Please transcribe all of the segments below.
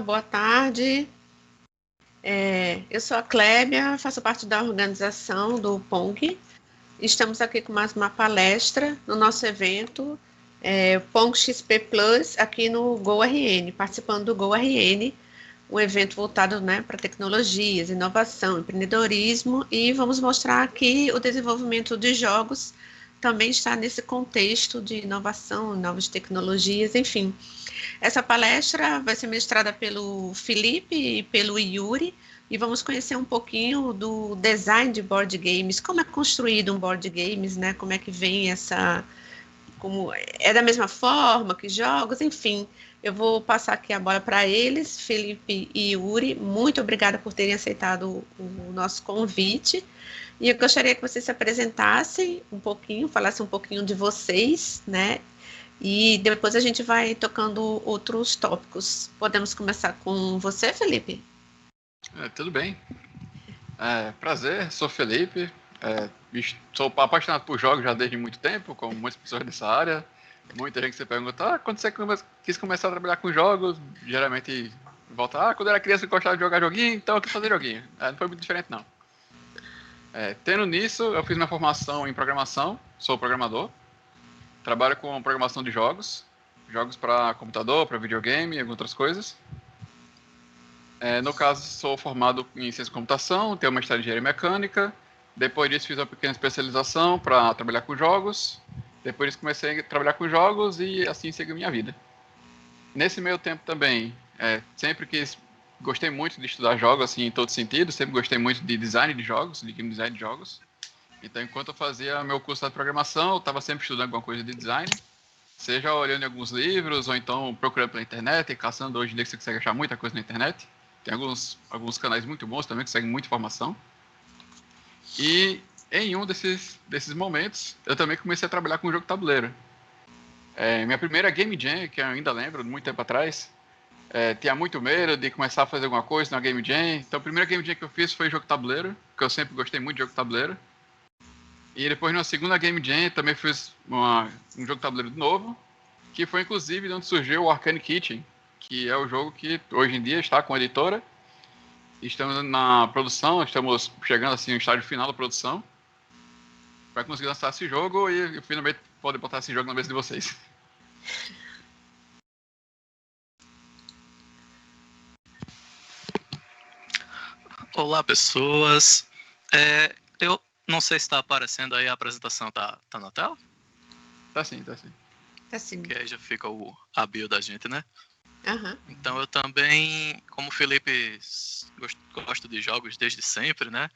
Boa tarde. Eu sou a Clébia, faço parte da organização do PONG. Estamos aqui com mais uma palestra no nosso evento PONG XP Plus, aqui no GoRN, participando do GoRN, um evento voltado, né, para tecnologias, inovação, empreendedorismo, e vamos mostrar aqui o desenvolvimento de jogos também está nesse contexto de inovação, novas tecnologias, enfim. Essa palestra vai ser ministrada pelo Felipe e pelo Yuri, e vamos conhecer um pouquinho do design de board games, como é construído um board games, né? Como é que vem como é da mesma forma que jogos, enfim. Eu vou passar aqui a bola para eles, Felipe e Yuri. Muito obrigada por terem aceitado o nosso convite. E eu gostaria que vocês se apresentassem um pouquinho, falassem um pouquinho de vocês, né? E depois a gente vai tocando outros tópicos. Podemos começar com você, Felipe? Tudo bem. Prazer, sou Felipe. Sou apaixonado por jogos já desde muito tempo, como muitas pessoas dessa área. Muita gente se pergunta, quando você quis começar a trabalhar com jogos? Geralmente volta, quando era criança eu gostava de jogar joguinho, então eu quis fazer joguinho. Não foi muito diferente, não. Tendo nisso, eu fiz minha formação em programação, sou programador. Trabalho com programação de jogos para computador, para videogame e algumas outras coisas. No caso, sou formado em ciência de computação, tenho uma mestrado em engenharia mecânica. Depois disso, fiz uma pequena especialização para trabalhar com jogos. Depois disso, comecei a trabalhar com jogos e assim segui minha vida. Nesse meio tempo também, gostei muito de estudar jogos, assim, em todo sentido. Sempre gostei muito de design de jogos, de game design de jogos. Então, enquanto eu fazia meu curso de programação, eu estava sempre estudando alguma coisa de design. Seja olhando em alguns livros, ou então procurando pela internet, caçando. Hoje em dia você consegue achar muita coisa na internet. Tem alguns canais muito bons também, que seguem muita informação. E em um desses momentos, eu também comecei a trabalhar com jogo de tabuleiro. Minha primeira Game Jam, que eu ainda lembro, muito tempo atrás, tinha muito medo de começar a fazer alguma coisa na Game Jam. Então a primeira Game Jam que eu fiz foi jogo de tabuleiro, porque eu sempre gostei muito de jogo de tabuleiro. E depois, na segunda Game Jam, também fiz um jogo de tabuleiro de novo, que foi inclusive de onde surgiu o Arcane Kitchen, que é o jogo que hoje em dia está com a editora. Estamos na produção, estamos chegando assim no estágio final da produção para conseguir lançar esse jogo e finalmente poder botar esse jogo na mesa de vocês. Olá, pessoas. Eu não sei se está aparecendo aí a apresentação, tá na tela? Tá sim. Tá sim. Que aí já fica a bio da gente, né? Uhum. Então eu também, como o Felipe, gosto de jogos desde sempre, né?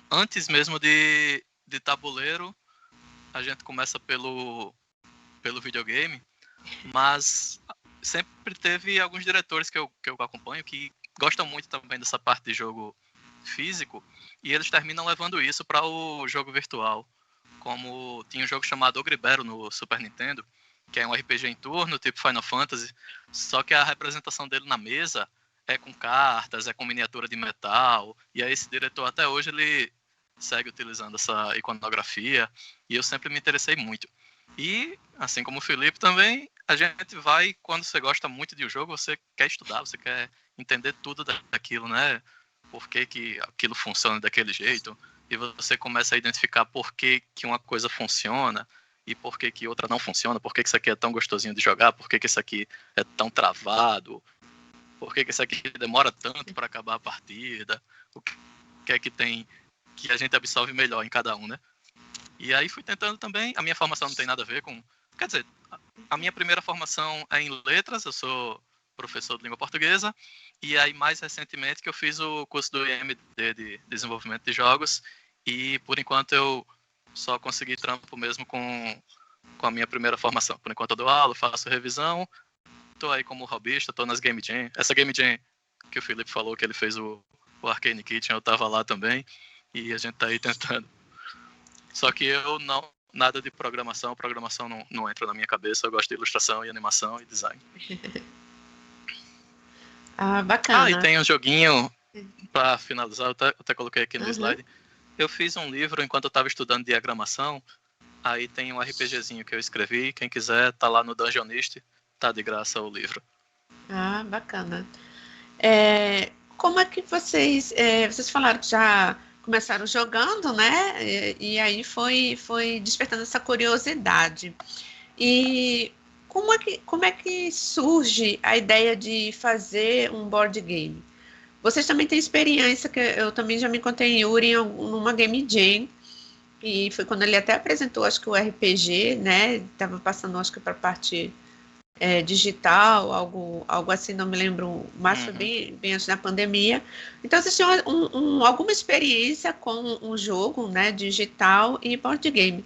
Antes mesmo de tabuleiro, a gente começa pelo videogame, mas sempre teve alguns diretores que eu acompanho que gostam muito também dessa parte de jogo físico, e eles terminam levando isso para o jogo virtual. Como tinha um jogo chamado Ogre Battle no Super Nintendo, que é um RPG em turno, tipo Final Fantasy, só que a representação dele na mesa é com cartas, é com miniatura de metal, e aí esse diretor até hoje ele segue utilizando essa iconografia, e eu sempre me interessei muito. E, assim como o Felipe também, a gente vai, quando você gosta muito de um jogo, você quer estudar, você quer entender tudo daquilo, né? Por que aquilo funciona daquele jeito, e você começa a identificar por que uma coisa funciona, e por que outra não funciona, por que isso aqui é tão gostosinho de jogar, por que isso aqui é tão travado, por que isso aqui demora tanto para acabar a partida, o que é que tem que a gente absorve melhor em cada um, né? E aí fui tentando também, a minha formação não tem nada a ver com... Quer dizer, a minha primeira formação é em letras, eu sou professor de língua portuguesa, e aí mais recentemente que eu fiz o curso do IMD de desenvolvimento de jogos, e por enquanto eu só consegui trampo mesmo com a minha primeira formação. Por enquanto eu dou aula, faço revisão, tô aí como hobbyista, tô nas Game Jam. Essa Game Jam que o Felipe falou que ele fez o Arcane Kitchen, eu tava lá também, e a gente tá aí tentando. Só que eu não, nada de programação não entra na minha cabeça, eu gosto de ilustração e animação e design. Bacana. E tem um joguinho, pra finalizar, eu até coloquei aqui no slide. Eu fiz um livro enquanto eu estava estudando diagramação, aí tem um RPGzinho que eu escrevi, quem quiser tá lá no Dungeonist, tá de graça o livro. Ah, bacana. Como é que vocês falaram que já começaram jogando, né? E aí foi despertando essa curiosidade. E como é que surge a ideia de fazer um board game? Vocês também têm experiência, que eu também já me encontrei em Yuri numa Game Jam, e foi quando ele até apresentou, acho que o RPG, né? Estava passando, acho que para a parte digital, algo assim, não me lembro, mas foi bem antes da pandemia. Então, vocês tinham alguma experiência com um jogo, né, digital e board game.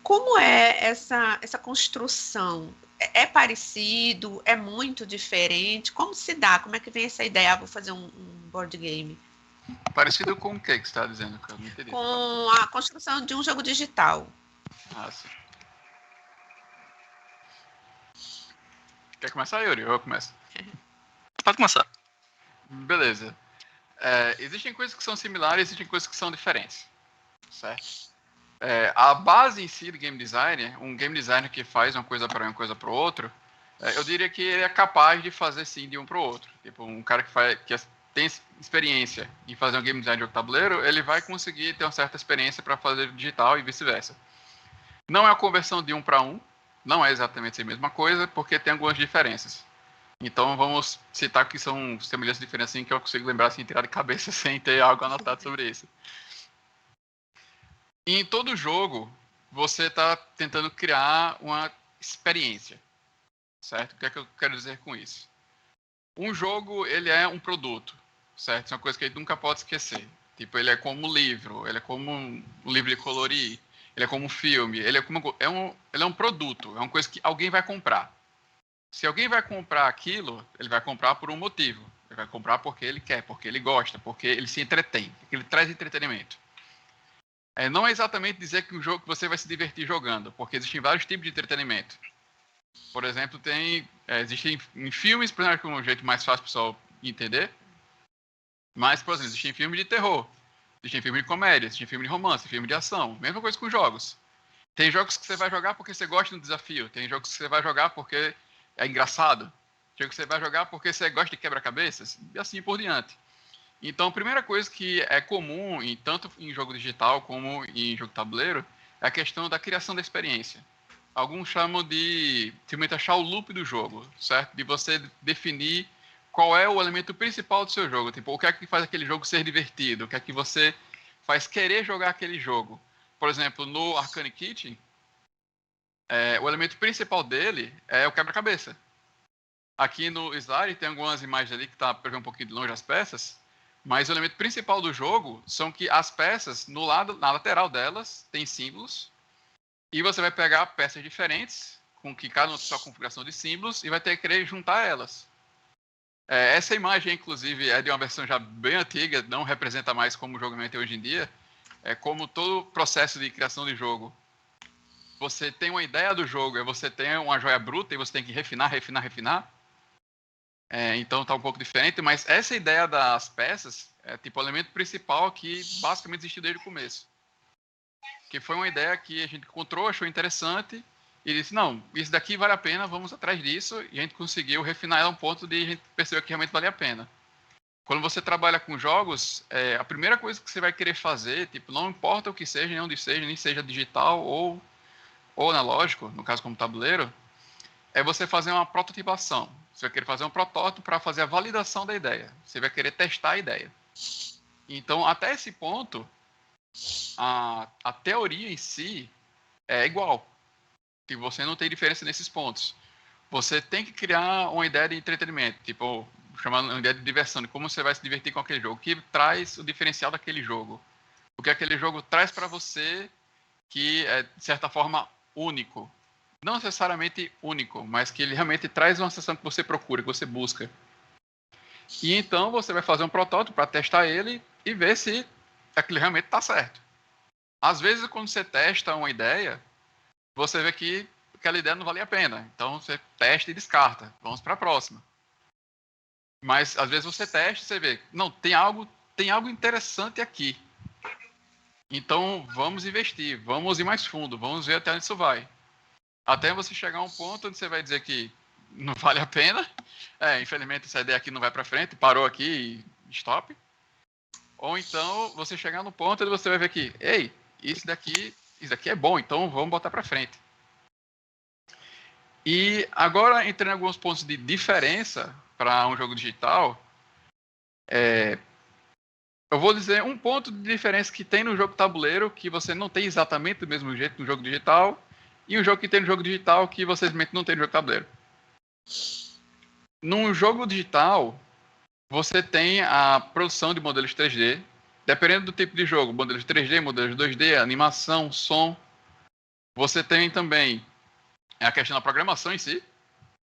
Como é essa construção? É parecido? É muito diferente? Como se dá? Como é que vem essa ideia? Vou fazer um board game. Parecido com o que você está dizendo, que eu não entendi. Com a construção de um jogo digital. Ah, sim. Quer começar, Yuri? Ou eu começo? Pode começar. Beleza. Existem coisas que são similares e existem coisas que são diferentes. Certo? A base em si do game designer, um game designer que faz uma coisa para um, uma coisa para o outro, eu diria que ele é capaz de fazer sim de um para o outro. Tipo, um cara que tem experiência em fazer um game design de jogo tabuleiro, ele vai conseguir ter uma certa experiência para fazer digital e vice-versa. Não é a conversão de um para um, não é exatamente a mesma coisa, porque tem algumas diferenças. Então vamos citar que são semelhanças diferentes assim, que eu consigo lembrar assim, tirar de cabeça sem ter algo anotado sobre isso. Em todo jogo, você está tentando criar uma experiência, certo? O que é que eu quero dizer com isso? Um jogo, ele é um produto, certo? Isso é uma coisa que a gente nunca pode esquecer. Tipo, ele é como um livro, ele é como um livro de colorir, ele é como um filme, ele é um produto, é uma coisa que alguém vai comprar. Se alguém vai comprar aquilo, ele vai comprar por um motivo. Ele vai comprar porque ele quer, porque ele gosta, porque ele se entretém, porque ele traz entretenimento. Não é exatamente dizer que um jogo que você vai se divertir jogando, porque existem vários tipos de entretenimento. Por exemplo, existem em filmes, por exemplo, que é um jeito mais fácil para o pessoal entender. Mas, por exemplo, existem filmes de terror, existem filmes de comédia, existem filmes de romance, filmes de ação. Mesma coisa com jogos. Tem jogos que você vai jogar porque você gosta do desafio. Tem jogos que você vai jogar porque é engraçado. Tem jogos que você vai jogar porque você gosta de quebra-cabeças. E assim por diante. Então, a primeira coisa que é comum, tanto em jogo digital como em jogo tabuleiro, é a questão da criação da experiência. Alguns chamam de simplesmente achar o loop do jogo, certo? De você definir qual é o elemento principal do seu jogo. Tipo, o que é que faz aquele jogo ser divertido? O que é que você faz querer jogar aquele jogo? Por exemplo, no Arcane Kitchen, o elemento principal dele é o quebra-cabeça. Aqui no slide tem algumas imagens ali que tá para ver um pouquinho de longe as peças, mas o elemento principal do jogo são que as peças, na lateral delas, tem símbolos, e você vai pegar peças diferentes, com que cada uma tem sua configuração de símbolos, e vai ter que querer juntar elas. Essa imagem, inclusive, é de uma versão já bem antiga, não representa mais como o jogo é hoje em dia. É como todo o processo de criação de jogo. Você tem uma ideia do jogo, você tem uma joia bruta e você tem que refinar. Então tá um pouco diferente, mas essa ideia das peças é tipo o elemento principal que basicamente existiu desde o começo. Que foi uma ideia que a gente encontrou, achou interessante e disse, não, isso daqui vale a pena, vamos atrás disso, e a gente conseguiu refinar ela a um ponto de a gente perceber que realmente vale a pena. Quando você trabalha com jogos, a primeira coisa que você vai querer fazer, tipo, não importa o que seja, nem onde seja, nem seja digital ou analógico, no caso como tabuleiro, é você fazer uma prototipação. Você vai querer fazer um protótipo para fazer a validação da ideia. Você vai querer testar a ideia. Então, até esse ponto, a teoria em si é igual. E você não tem diferença nesses pontos. Você tem que criar uma ideia de entretenimento, tipo, chamando uma ideia de diversão, de como você vai se divertir com aquele jogo. O que traz o diferencial daquele jogo? O que aquele jogo traz para você que é, de certa forma, único. Não necessariamente único, mas que ele realmente traz uma sensação que você procura, que você busca. E então você vai fazer um protótipo para testar ele e ver se aquilo realmente está certo. Às vezes, quando você testa uma ideia, você vê que aquela ideia não valia a pena. Então você testa e descarta. Vamos para a próxima. Mas às vezes você testa e você vê, não, tem algo interessante aqui. Então vamos investir, vamos ir mais fundo, vamos ver até onde isso vai. Até você chegar a um ponto onde você vai dizer que não vale a pena. Infelizmente essa ideia aqui não vai para frente, parou aqui e stop. Ou então você chegar no ponto e você vai ver que, ei, isso daqui é bom, então vamos botar para frente. E agora, entrando em alguns pontos de diferença para um jogo digital, eu vou dizer um ponto de diferença que tem no jogo tabuleiro, que você não tem exatamente do mesmo jeito no jogo digital, e um jogo que tem no jogo digital que você simplesmente não tem no jogo tabuleiro. Num jogo digital, você tem a produção de modelos 3D, dependendo do tipo de jogo, modelos 3D, modelos 2D, animação, som. Você tem também a questão da programação em si.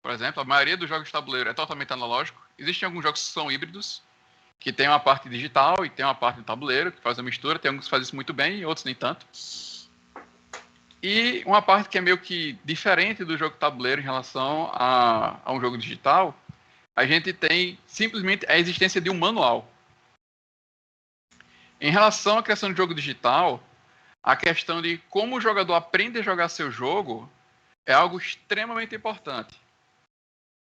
Por exemplo, a maioria dos jogos de tabuleiro é totalmente analógico. Existem alguns jogos que são híbridos, que tem uma parte digital e tem uma parte de tabuleiro, que faz a mistura. Tem alguns que fazem isso muito bem e outros nem tanto. E uma parte que é meio que diferente do jogo tabuleiro em relação a um jogo digital, a gente tem simplesmente a existência de um manual. Em relação à criação de jogo digital, a questão de como o jogador aprende a jogar seu jogo é algo extremamente importante.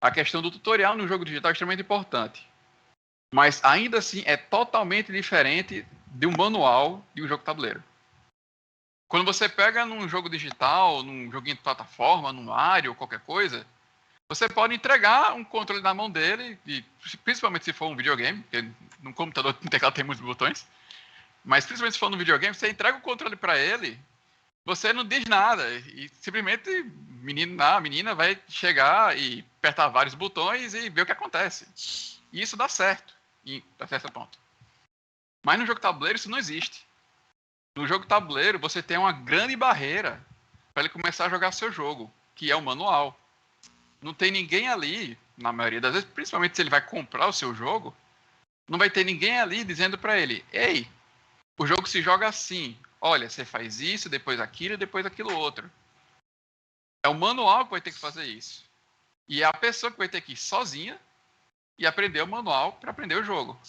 A questão do tutorial no jogo digital é extremamente importante. Mas ainda assim é totalmente diferente de um manual de um jogo tabuleiro. Quando você pega num jogo digital, num joguinho de plataforma, num Mario ou qualquer coisa, você pode entregar um controle na mão dele, e, principalmente se for um videogame, porque no computador no teclado tem muitos botões, mas principalmente se for no videogame, você entrega o controle para ele, você não diz nada, e simplesmente a menina vai chegar e apertar vários botões e ver o que acontece. E isso dá certo, até certo ponto. Mas no jogo tabuleiro isso não existe. No jogo tabuleiro você tem uma grande barreira para ele começar a jogar seu jogo, que é o manual. Não tem ninguém ali, na maioria das vezes, principalmente se ele vai comprar o seu jogo, não vai ter ninguém ali dizendo para ele, ei, o jogo se joga assim, olha, você faz isso, depois aquilo e depois aquilo outro. É o manual que vai ter que fazer isso. E é a pessoa que vai ter que ir sozinha e aprender o manual para aprender o jogo.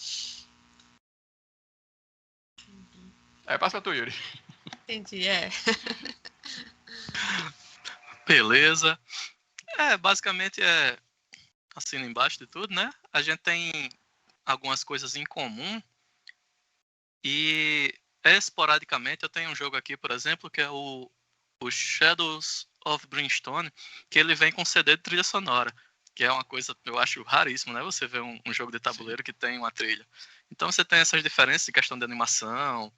Passa pra tu, Yuri. Entendi, Beleza. Basicamente assina embaixo de tudo, né? A gente tem algumas coisas em comum e esporadicamente eu tenho um jogo aqui, por exemplo, que é o Shadows of Brimstone, que ele vem com CD de trilha sonora, que é uma coisa, eu acho, raríssimo, né? Você vê um jogo de tabuleiro que tem uma trilha. Então você tem essas diferenças de questão de animação,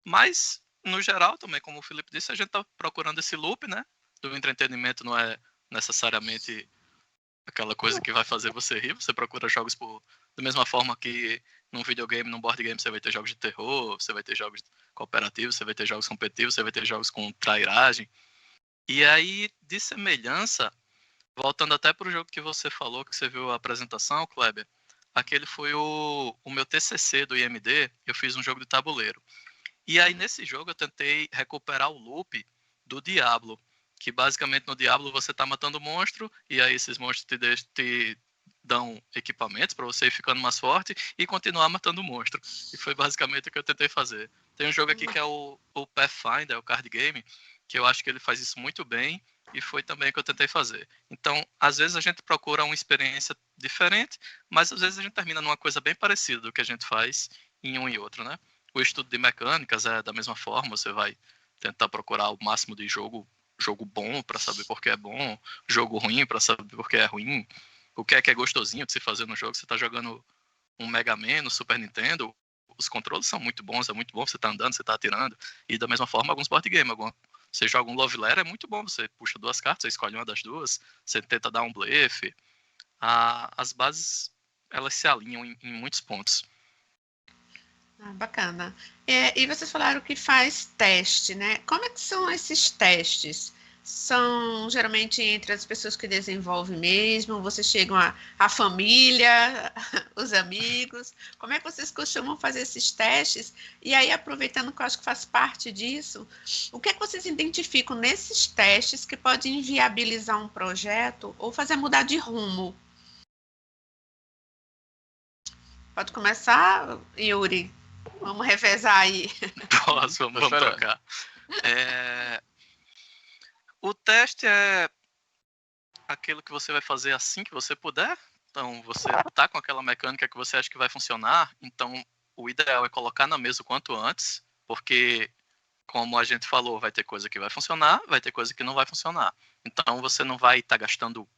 mas, no geral, também, como o Felipe disse, a gente tá procurando esse loop, né? Do entretenimento não é necessariamente aquela coisa que vai fazer você rir. Você procura jogos da mesma forma que num videogame, num board game, você vai ter jogos de terror, você vai ter jogos cooperativos, você vai ter jogos competitivos, você vai ter jogos com trairagem. E aí, de semelhança, voltando até pro jogo que você falou, que você viu a apresentação, Kleber, aquele foi o meu TCC do IMD, eu fiz um jogo de tabuleiro. E aí, nesse jogo, eu tentei recuperar o loop do Diablo, que basicamente no Diablo você tá matando monstro, e aí esses monstros te dão equipamentos para você ir ficando mais forte e continuar matando monstro. E foi basicamente o que eu tentei fazer. Tem um jogo aqui que é o Pathfinder, o card game, que eu acho que ele faz isso muito bem, e foi também o que eu tentei fazer. Então, às vezes a gente procura uma experiência diferente, mas às vezes a gente termina numa coisa bem parecida do que a gente faz em um e outro, né? O estudo de mecânicas é da mesma forma, você vai tentar procurar o máximo de jogo bom para saber por que é bom, jogo ruim para saber por que é ruim, o que é gostosinho de se fazer no jogo. Você tá jogando um Mega Man no Super Nintendo, os controles são muito bons, é muito bom, você tá andando, você tá atirando, e da mesma forma alguns board game, você joga um Love Letter, é muito bom, você puxa duas cartas, você escolhe uma das duas, você tenta dar um blefe, as bases, elas se alinham em muitos pontos. Bacana. E vocês falaram que faz teste, né? Como é que são esses testes? São geralmente entre as pessoas que desenvolvem mesmo? Vocês chegam a família, os amigos? Como é que vocês costumam fazer esses testes? E aí, aproveitando que eu acho que faz parte disso, o que é que vocês identificam nesses testes que pode inviabilizar um projeto ou fazer mudar de rumo? Pode começar, Yuri? Vamos revezar aí. Vamos trocar. O teste é aquilo que você vai fazer assim que você puder. Então, você tá com aquela mecânica que você acha que vai funcionar, então o ideal é colocar na mesa o quanto antes, porque, como a gente falou, vai ter coisa que vai funcionar, vai ter coisa que não vai funcionar. Então, você não vai estar gastando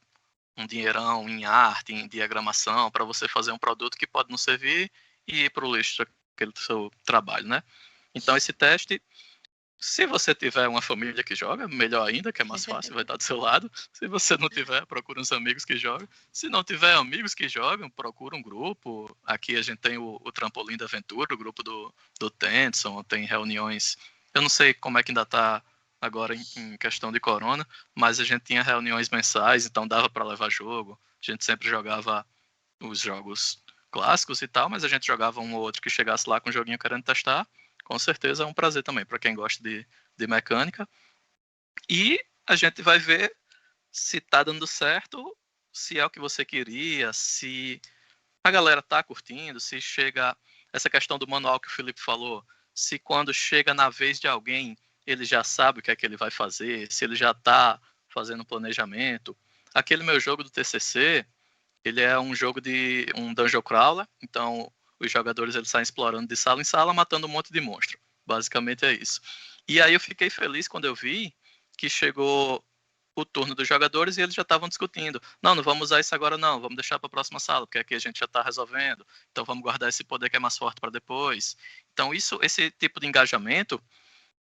um dinheirão em arte, em diagramação, para você fazer um produto que pode não servir e ir para o lixo aquele seu trabalho, né? Então, esse teste, se você tiver uma família que joga, melhor ainda, que é mais fácil, vai estar do seu lado. Se você não tiver, procura uns amigos que jogam. Se não tiver amigos que jogam, procura um grupo. Aqui a gente tem o Trampolim da Aventura, o grupo do Tenson, tem reuniões. Eu não sei como é que ainda está agora em questão de corona, mas a gente tinha reuniões mensais, então dava para levar jogo. A gente sempre jogava os jogos clássicos e tal, mas a gente jogava um ou outro que chegasse lá com um joguinho querendo testar. Com certeza é um prazer também para quem gosta de mecânica. E a gente vai ver se tá dando certo, se é o que você queria, se a galera tá curtindo, se chega essa questão do manual que o Felipe falou, se quando chega na vez de alguém, ele já sabe o que é que ele vai fazer, se ele já tá fazendo planejamento. Aquele meu jogo do TCC, ele é um jogo de um dungeon crawler, então os jogadores eles saem explorando de sala em sala, matando um monte de monstro. Basicamente é isso. E aí eu fiquei feliz quando eu vi que chegou o turno dos jogadores e eles já estavam discutindo. Não vamos usar isso agora não, vamos deixar para a próxima sala, porque aqui a gente já está resolvendo. Então vamos guardar esse poder que é mais forte para depois. Então esse tipo de engajamento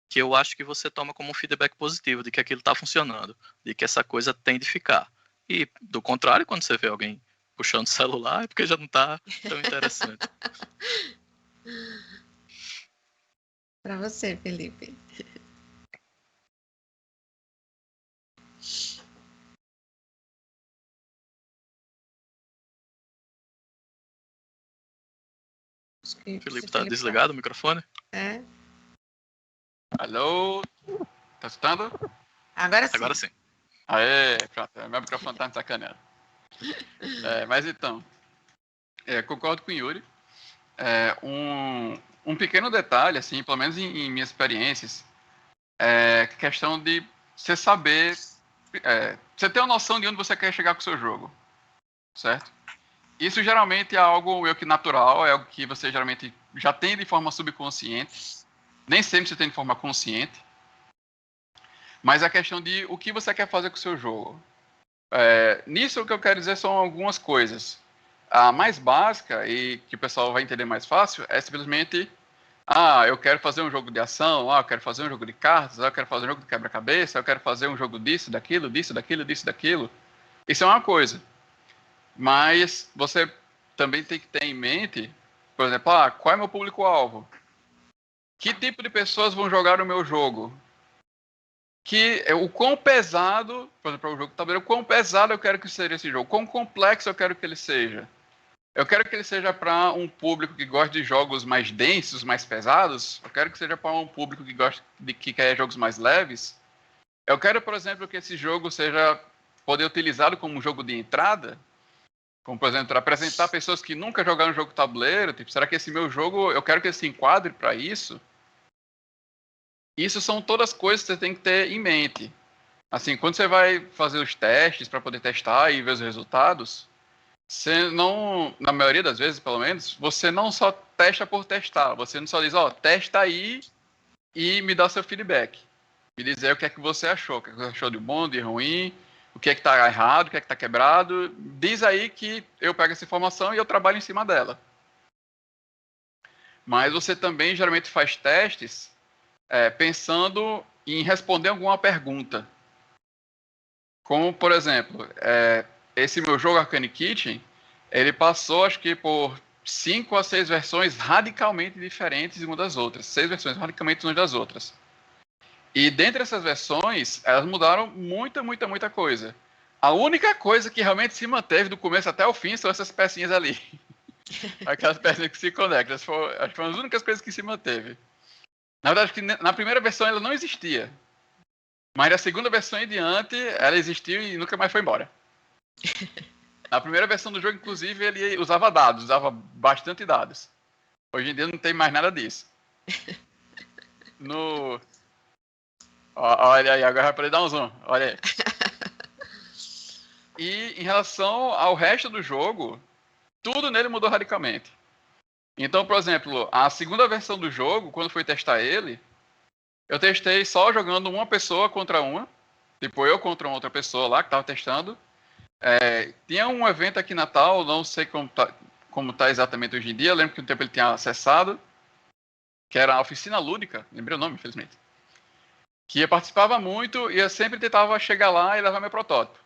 que eu acho que você toma como um feedback positivo de que aquilo está funcionando, de que essa coisa tem de ficar. E do contrário, quando você vê alguém puxando o celular, é porque já não está tão interessante. Para você, Felipe. Felipe está desligado o microfone? É. Alô? Tá escutando? Agora sim. Agora sim. Aê, pronto. Meu microfone tá me sacaneando. Mas então, concordo com o Yuri. Um pequeno detalhe, assim, pelo menos em minhas experiências, é a questão de você saber, você ter uma noção de onde você quer chegar com o seu jogo, certo? Isso geralmente é algo meio que natural, é algo que você geralmente já tem de forma subconsciente, nem sempre você tem de forma consciente, mas a questão de o que você quer fazer com o seu jogo. Nisso o que eu quero dizer são algumas coisas. A mais básica, e que o pessoal vai entender mais fácil, é simplesmente eu quero fazer um jogo de ação, eu quero fazer um jogo de cartas, eu quero fazer um jogo de quebra-cabeça, eu quero fazer um jogo disso, daquilo, disso, daquilo, disso, daquilo. Isso é uma coisa. Mas você também tem que ter em mente, por exemplo, qual é meu público-alvo? Que tipo de pessoas vão jogar o meu jogo? O quão pesado, por exemplo, o jogo de tabuleiro, o quão pesado eu quero que seja esse jogo, quão complexo eu quero que ele seja. Eu quero que ele seja para um público que gosta de jogos mais densos, mais pesados. Eu quero que seja para um público que quer jogos mais leves. Eu quero, por exemplo, que esse jogo seja poder utilizado como um jogo de entrada. Como, por exemplo, para apresentar pessoas que nunca jogaram jogo tabuleiro. Tipo, será que esse meu jogo, eu quero que ele se enquadre para isso? Isso são todas coisas que você tem que ter em mente. Assim, quando você vai fazer os testes para poder testar e ver os resultados, você não, na maioria das vezes, pelo menos, você não só testa por testar. Você não só diz, testa aí e me dá seu feedback. Me dizer o que é que você achou. O que é que você achou de bom, de ruim, o que é que tá errado, o que é que tá quebrado. Diz aí que eu pego essa informação e eu trabalho em cima dela. Mas você também geralmente faz testes pensando em responder alguma pergunta. Como, por exemplo, esse meu jogo Arcane Kitchen, ele passou, acho que, por 5 a 6 versões radicalmente diferentes uma das outras. 6 versões radicalmente umas das outras. E dentre essas versões, elas mudaram muita coisa. A única coisa que realmente se manteve do começo até o fim são essas pecinhas ali. Aquelas pecinhas que se conectam. Acho que foram as únicas coisas que se manteve. Na verdade, que na primeira versão ela não existia. Mas na segunda versão em diante, ela existiu e nunca mais foi embora. Na primeira versão do jogo, inclusive, ele usava dados, usava bastante dados. Hoje em dia não tem mais nada disso. Olha aí, agora vai poder dar um zoom. Olha aí. E em relação ao resto do jogo, tudo nele mudou radicalmente. Então, por exemplo, a segunda versão do jogo, quando fui testar ele, eu testei só jogando uma pessoa contra uma. Tipo, eu contra outra pessoa lá que tava testando. Tinha um evento aqui em Natal, não sei como tá exatamente hoje em dia. Eu lembro que no tempo ele tinha acessado, que era a Oficina Lúdica, lembrei o nome, infelizmente. Que eu participava muito e eu sempre tentava chegar lá e levar meu protótipo.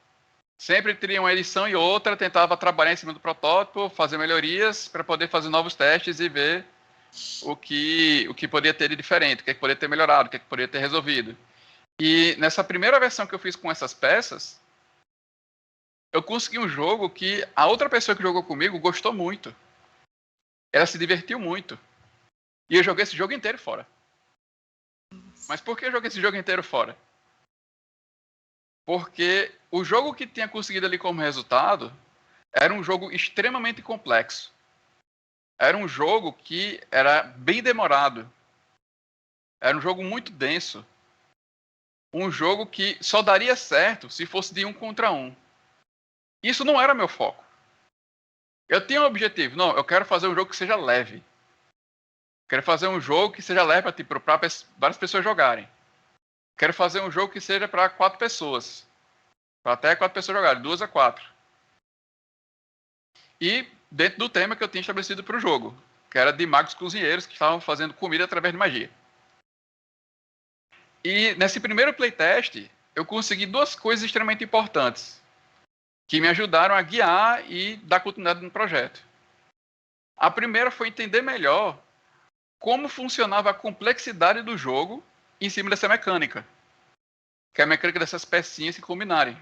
Sempre teria uma edição e outra, tentava trabalhar em cima do protótipo, fazer melhorias para poder fazer novos testes e ver o que poderia ter de diferente, o que poderia ter melhorado, o que poderia ter resolvido. E nessa primeira versão que eu fiz com essas peças, eu consegui um jogo que a outra pessoa que jogou comigo gostou muito. Ela se divertiu muito. E eu joguei esse jogo inteiro fora. Mas por que eu joguei esse jogo inteiro fora? Porque o jogo que tinha conseguido ali como resultado era um jogo extremamente complexo. Era um jogo que era bem demorado. Era um jogo muito denso. Um jogo que só daria certo se fosse de 1 contra 1. Isso não era meu foco. Eu tinha um objetivo. Não, eu quero fazer um jogo que seja leve. Quero fazer um jogo que seja leve para várias pessoas jogarem. Quero fazer um jogo que seja para 4 pessoas. Para até 4 pessoas jogarem, 2 a 4. E dentro do tema que eu tinha estabelecido para o jogo, que era de magos cozinheiros que estavam fazendo comida através de magia. E nesse primeiro playtest, eu consegui 2 coisas extremamente importantes que me ajudaram a guiar e dar continuidade no projeto. A primeira foi entender melhor como funcionava a complexidade do jogo em cima dessa mecânica, que é a mecânica dessas pecinhas se combinarem.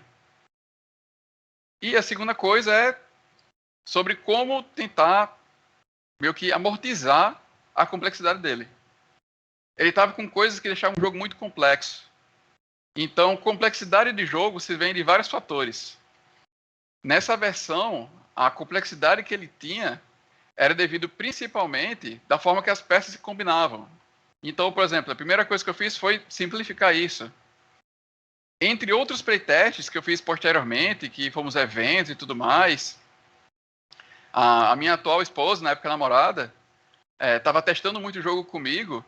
E a segunda coisa é sobre como tentar meio que amortizar a complexidade dele. Ele estava com coisas que deixavam o jogo muito complexo. Então, complexidade de jogo se vem de vários fatores. Nessa versão, a complexidade que ele tinha era devido principalmente da forma que as peças se combinavam. Então, por exemplo, a primeira coisa que eu fiz foi simplificar isso. Entre outros playtests que eu fiz posteriormente, que fomos eventos e tudo mais, a minha atual esposa, na época namorada, estava testando muito o jogo comigo,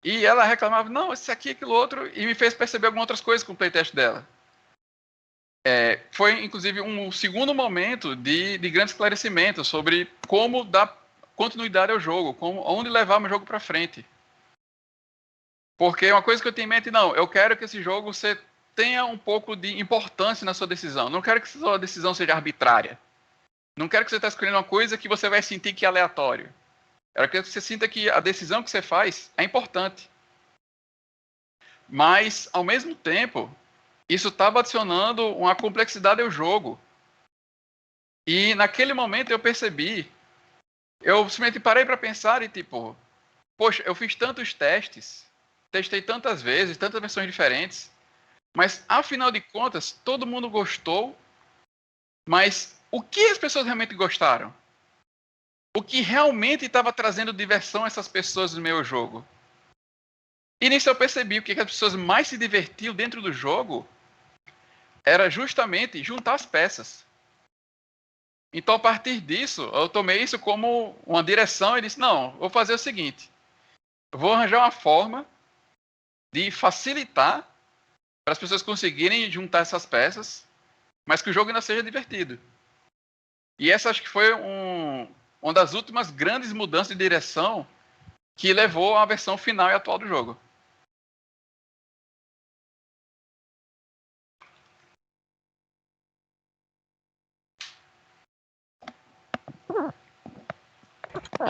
e ela reclamava, não, esse aqui, aquilo outro, e me fez perceber algumas outras coisas com o playtest dela. Foi, inclusive, um segundo momento de grande esclarecimento sobre como dar continuidade ao jogo, onde levar o meu jogo para frente. Porque uma coisa que eu tenho em mente, não, eu quero que esse jogo você tenha um pouco de importância na sua decisão. Não quero que sua decisão seja arbitrária. Não quero que você esteja escolhendo uma coisa que você vai sentir que é aleatório. Eu quero que você sinta que a decisão que você faz é importante. Mas, ao mesmo tempo, isso estava adicionando uma complexidade ao jogo. E naquele momento eu percebi, eu simplesmente parei para pensar e tipo, poxa, eu fiz tantos testes, testei tantas vezes, tantas versões diferentes, mas afinal de contas, todo mundo gostou, mas o que as pessoas realmente gostaram? O que realmente estava trazendo diversão a essas pessoas no meu jogo? E nisso eu percebi o que as pessoas mais se divertiam dentro do jogo era justamente juntar as peças. Então, a partir disso, eu tomei isso como uma direção e disse, não, vou fazer o seguinte, eu vou arranjar uma forma de facilitar para as pessoas conseguirem juntar essas peças, mas que o jogo ainda seja divertido. E essa acho que foi uma das últimas grandes mudanças de direção que levou à versão final e atual do jogo.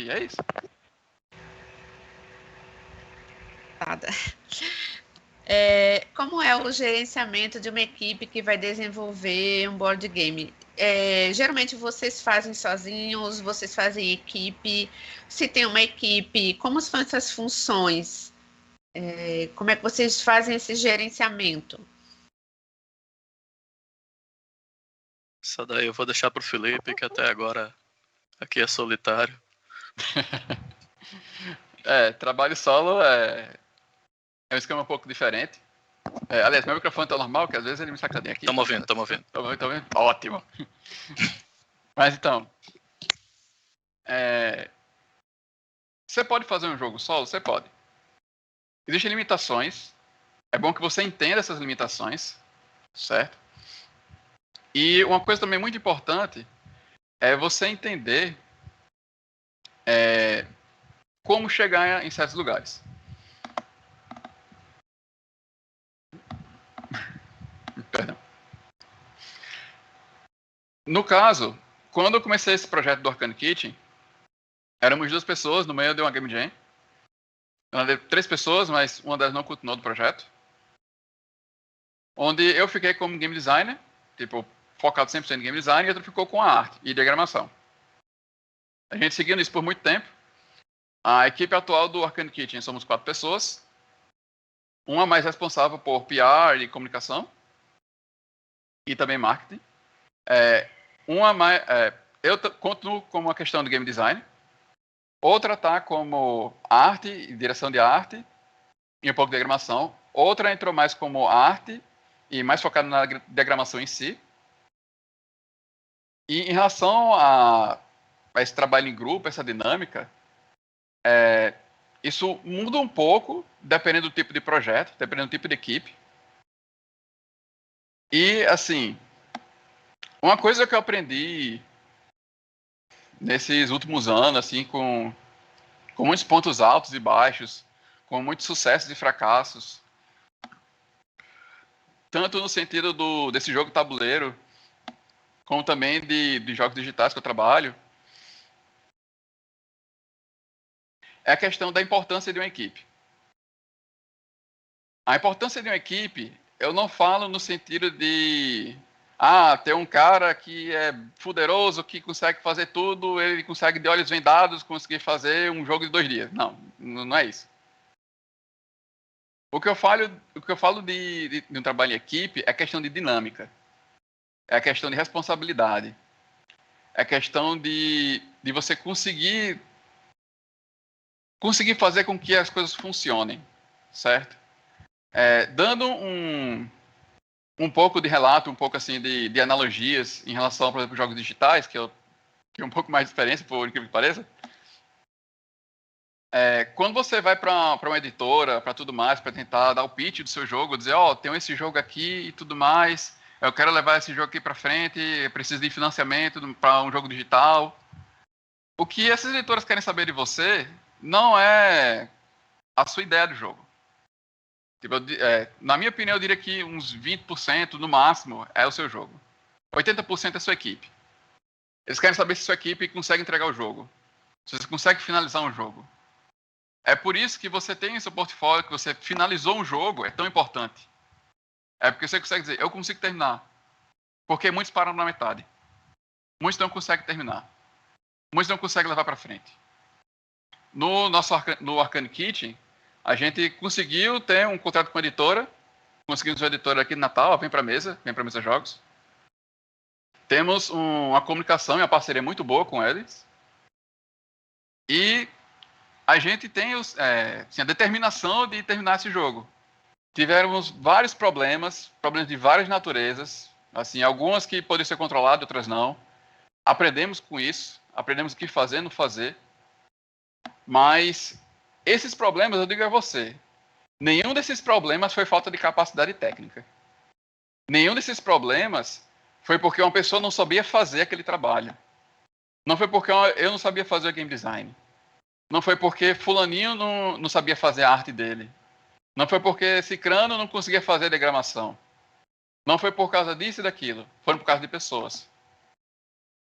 E é isso. Como é o gerenciamento de uma equipe que vai desenvolver um board game? Geralmente vocês fazem sozinhos, vocês fazem equipe. Se tem uma equipe, como são essas funções? Como é que vocês fazem esse gerenciamento? Isso daí eu vou deixar pro Felipe, que até agora aqui é solitário. Trabalho solo é um esquema um pouco diferente. Aliás, meu microfone tá normal, que às vezes ele me sacaneia aqui. Tamo ouvindo. Tá ouvindo? Ótimo. Mas então, você pode fazer um jogo solo? Você pode. Existem limitações. É bom que você entenda essas limitações, certo? E uma coisa também muito importante é você entender como chegar em certos lugares. Perdão. No caso, quando eu comecei esse projeto do Arcane Kitchen, éramos 2 pessoas no meio de uma Game Jam. 3 pessoas, mas uma delas não continuou do projeto. Onde eu fiquei como game designer, tipo, focado 100% em game design, e outro ficou com a arte e diagramação. A gente seguindo isso por muito tempo. A equipe atual do Arcane Kitchen somos 4 pessoas. Uma mais responsável por PR e comunicação. E também marketing. Eu continuo como uma questão de game design. Outra está como arte e direção de arte. E um pouco de diagramação. Outra entrou mais como arte e mais focada na diagramação em si. E em relação a esse trabalho em grupo, essa dinâmica, isso muda um pouco, dependendo do tipo de projeto, dependendo do tipo de equipe. E, assim, uma coisa que eu aprendi nesses últimos anos, assim, com muitos pontos altos e baixos, com muitos sucessos e fracassos, tanto no sentido desse jogo tabuleiro, como também de jogos digitais que eu trabalho, é a questão da importância de uma equipe. A importância de uma equipe, eu não falo no sentido de ter um cara que é poderoso, que consegue fazer tudo, ele consegue de olhos vendados conseguir fazer um jogo de 2 dias. Não é isso. O que eu falo de um trabalho em equipe é questão de dinâmica. É a questão de responsabilidade. É a questão de você conseguir fazer com que as coisas funcionem, certo? Dando um pouco de relato, um pouco assim de analogias em relação, por exemplo, jogos digitais, que eu tenho um pouco mais de experiência, por incrível que pareça. Quando você vai para uma editora, para tudo mais, para tentar dar o pitch do seu jogo, dizer, tenho esse jogo aqui e tudo mais, eu quero levar esse jogo aqui para frente, eu preciso de financiamento para um jogo digital. O que essas editoras querem saber de você não é a sua ideia do jogo. Tipo, na minha opinião, eu diria que uns 20% no máximo é o seu jogo. 80% é a sua equipe. Eles querem saber se sua equipe consegue entregar o jogo. Se você consegue finalizar um jogo. É por isso que você tem em seu portfólio, que você finalizou um jogo, é tão importante. É porque você consegue dizer, eu consigo terminar. Porque muitos param na metade. Muitos não conseguem terminar. Muitos não conseguem levar para frente. No Arcane Kitchen, a gente conseguiu ter um contrato com a editora. Conseguimos uma editora aqui de Natal, vem para a mesa Jogos. Temos uma comunicação e uma parceria muito boa com eles. E a gente tem a determinação de terminar esse jogo. Tivemos vários problemas de várias naturezas, assim, algumas que poderiam ser controladas, outras não. Aprendemos com isso, aprendemos o que fazer, não fazer. Mas esses problemas, eu digo a você, nenhum desses problemas foi falta de capacidade técnica. Nenhum desses problemas foi porque uma pessoa não sabia fazer aquele trabalho. Não foi porque eu não sabia fazer o game design. Não foi porque fulaninho não sabia fazer a arte dele. Não foi porque cicrano não conseguia fazer a diagramação. Não foi por causa disso e daquilo. Foi por causa de pessoas.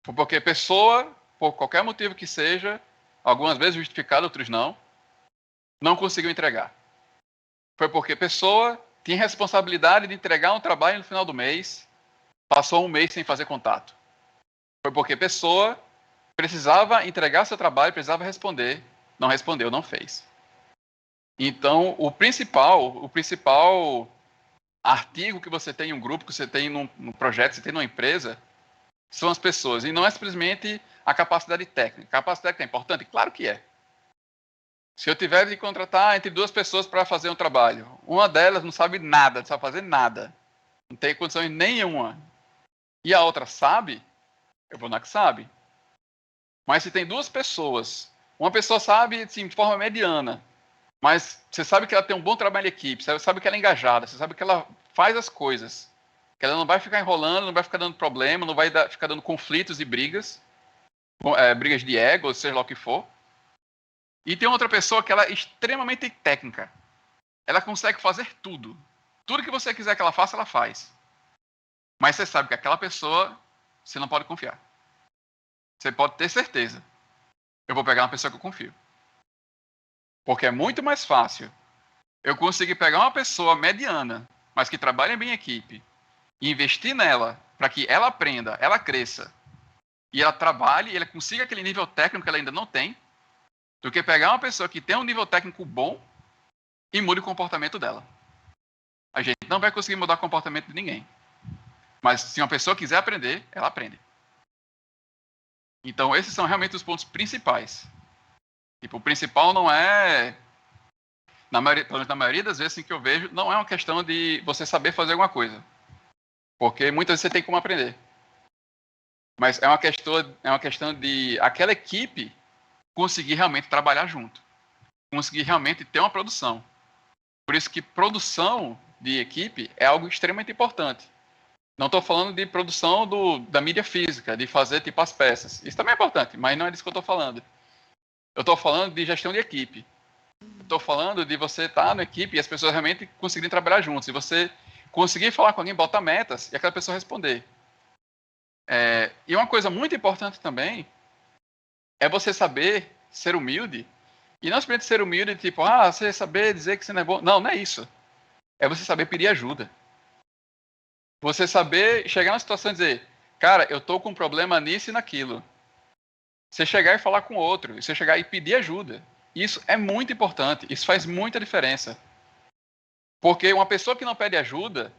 Foi porque pessoa, por qualquer motivo que seja, algumas vezes justificado, outros não conseguiu entregar. Foi porque pessoa tinha responsabilidade de entregar um trabalho no final do mês, passou um mês sem fazer contato. Foi porque pessoa precisava entregar seu trabalho, precisava responder, não respondeu, não fez. Então, o principal artigo que você tem em um grupo, que você tem num projeto, que você tem numa empresa, são as pessoas. E não é simplesmente a capacidade técnica. A capacidade técnica é importante? Claro que é. Se eu tiver de contratar entre 2 pessoas para fazer um trabalho, uma delas não sabe nada, não sabe fazer nada, não tem condição nenhuma, e a outra sabe, eu vou na que sabe. Mas se tem 2 pessoas, uma pessoa sabe assim, de forma mediana, mas você sabe que ela tem um bom trabalho em equipe, você sabe que ela é engajada, você sabe que ela faz as coisas, que ela não vai ficar enrolando, não vai ficar dando problema, não vai ficar dando conflitos e brigas, brigas de ego, seja lá o que for. E tem outra pessoa que ela é extremamente técnica. Ela consegue fazer tudo. Tudo que você quiser que ela faça, ela faz. Mas você sabe que aquela pessoa, você não pode confiar. Você pode ter certeza. Eu vou pegar uma pessoa que eu confio. Porque é muito mais fácil eu conseguir pegar uma pessoa mediana, mas que trabalha bem em equipe, e investir nela para que ela aprenda, ela cresça, e ela trabalhe, e ela consiga aquele nível técnico que ela ainda não tem, do que pegar uma pessoa que tem um nível técnico bom e mude o comportamento dela. A gente não vai conseguir mudar o comportamento de ninguém. Mas se uma pessoa quiser aprender, ela aprende. Então, esses são realmente os pontos principais. Tipo, o principal não é... pelo menos na maioria das vezes assim, que eu vejo, não é uma questão de você saber fazer alguma coisa. Porque muitas vezes você tem como aprender. Mas é uma questão de aquela equipe conseguir realmente trabalhar junto. Conseguir realmente ter uma produção. Por isso que produção de equipe é algo extremamente importante. Não estou falando de produção da mídia física, de fazer tipo as peças. Isso também é importante, mas não é disso que eu estou falando. Eu estou falando de gestão de equipe. Estou falando de você estar na equipe e as pessoas realmente conseguirem trabalhar juntos. E você conseguir falar com alguém, botar metas e aquela pessoa responder. E uma coisa muito importante também é você saber ser humilde. E não simplesmente ser humilde, tipo, você saber dizer que você não é bom. Não, não é isso. É você saber pedir ajuda. Você saber chegar na situação e dizer, cara, eu tô com um problema nisso e naquilo. Você chegar e falar com outro. Você chegar e pedir ajuda. Isso é muito importante. Isso faz muita diferença. Porque uma pessoa que não pede ajuda,